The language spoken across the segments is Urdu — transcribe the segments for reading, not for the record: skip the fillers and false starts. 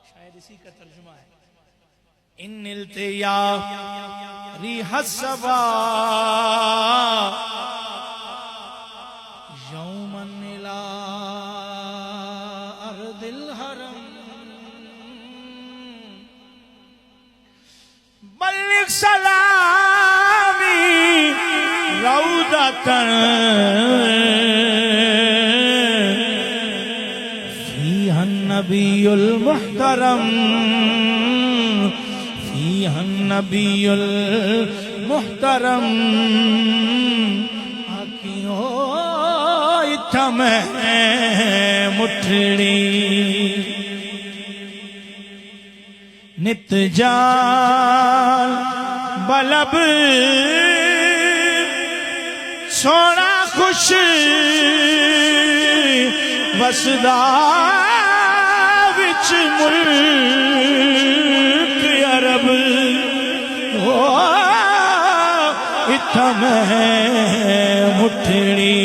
شاید اسی کا ترجمہ ہے ان التیاری حسبا یوما الى ارض الحرم بلغ سلامی روضة فيها النبي المحترم فيها النبي المحترم آکیوں اتھا میں مٹھڑی نت جان بلب سونا خوش وسدا وچ ملک عرب اتھا میں مٹھڑی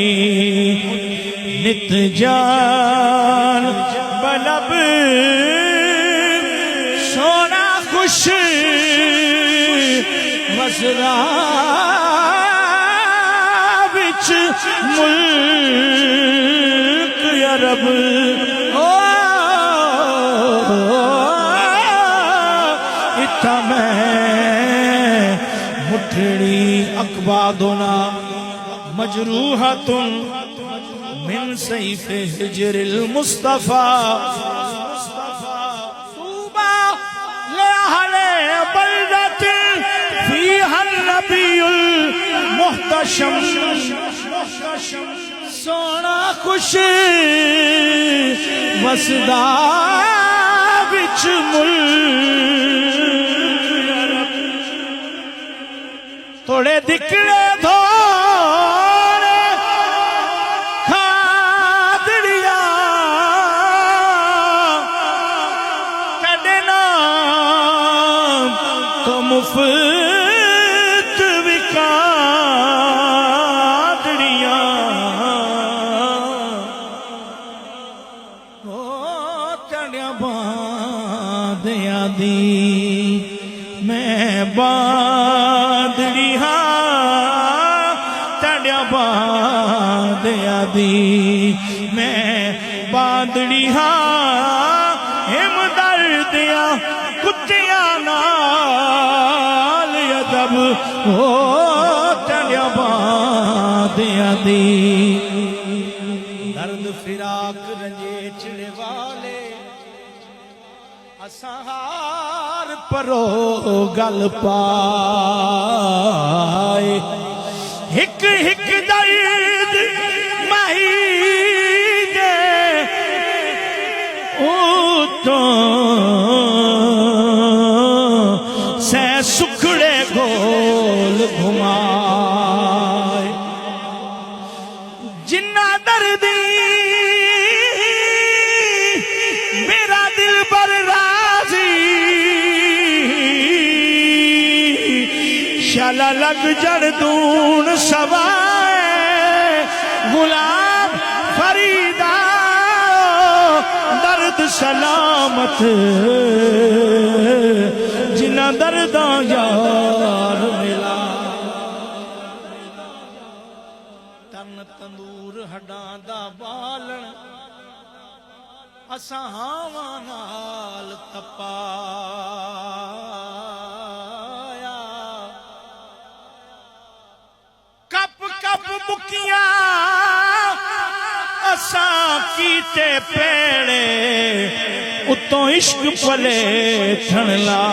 نت جان بلب سونا خوش وسدا وچ ملک عرب اتھا میں مٹھڑی اکبادنا مجروحۃ من سیف حجر المصطفیٰ طوبی لأہل بلدۃ فیہا النبی المحتشم سونا خوش وسدا وچ ملک تھوڑے دکڑے دھوڑے کھادڑیاں کڈنا تو مفت وکادڑیاں تڑیاں باندیاں دی میں باندڑی ہاں تڑیاں باندیاں دی میں باندڑی ہاں ہم دردیاں کتیاں نال ادب تڑیاں باندیاں دی درد فراق رنجے چڑے والے اسہار پرو گل پائے ہک ہک درد مہی دے اوتوں سے سکھڑے گول گھمائے جنہ دردی میرا دل پر شالا لگ جردون سوائے غلام فریدہ درد سلامت جنہ درداں یار ملا تن تندور ہڈاں دا بالن اساں ہاواں نال تپایا کپ کپ مکیاں اساں کیتے پیڑے اتوں عشق پلے تھنلا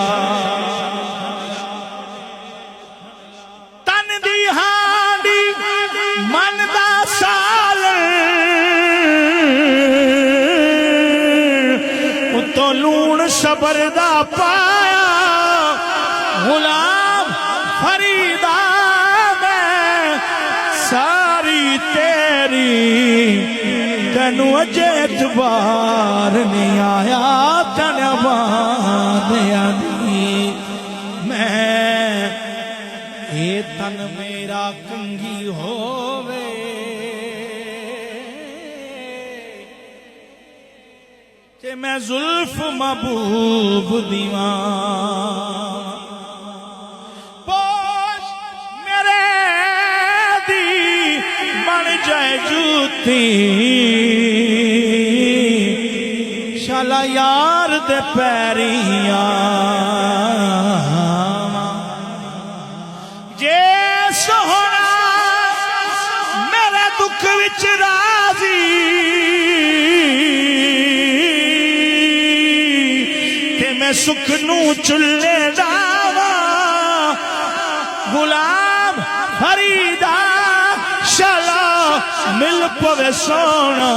تن دی ہانڈی من دا سال اتوں لون صبر دا پایا غلام فریدا میں ساری تیری تینو اجے اعتبار نہیں آیا تنبان یادی میں اے تن میرا کنگی ہووے کہ میں زلف محبوب دیوان پوش میرے دی بن جائے جوتی شالا یار دے پیریاں جے سونا میرے دکھ وچ راضی سکھنو چلے داوا غلام فریدا شالا مل پوے سونا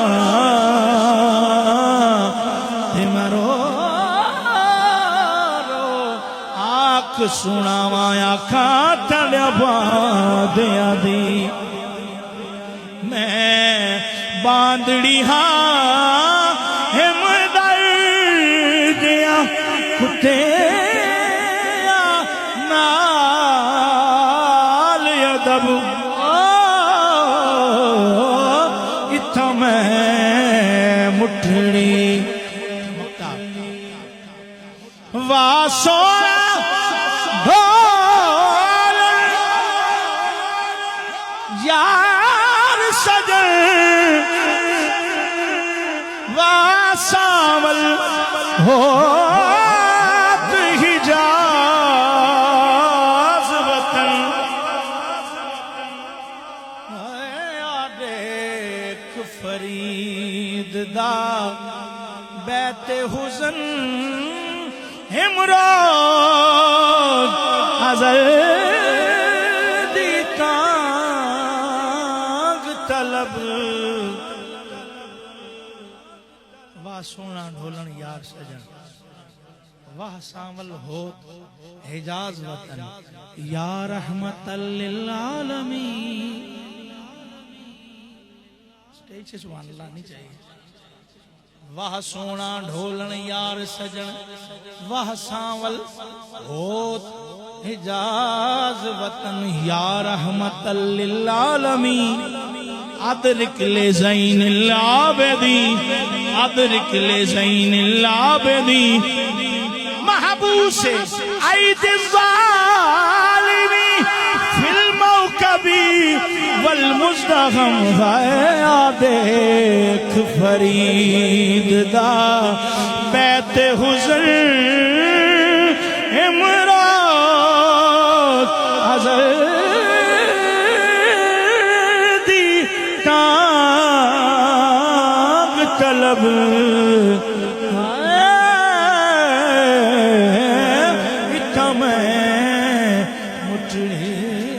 مرو آنکھ سونا مایا کھاتڑ باندیا دی میں باندڑی ہاں کتے نال ادب اتھا میں مٹھڑی واسونا ڈھول یار سجن واسامل ہو فرید دا بیت حزن ہمراز حضر دی تانگ طلب واہ سونا ڈھولن یار سجن واہ سامل ہو حجاز وطن یا رحمت للعالمین اسٹیج سے سبحان اللہ نہیں چاہیے واہ سونا ڈھولن یار سجن واہ سانول ہوت حجاز وطن یا رحمت للعالمین ادرک لے زین العابدین ادرک لے زین العابدین محبوس عید الظالمی فی الموکبی والمزدغم غیا دیکھ فرید دا بیت حزن امراض حضر دی تانگ طلب اتھا میں مٹھڑی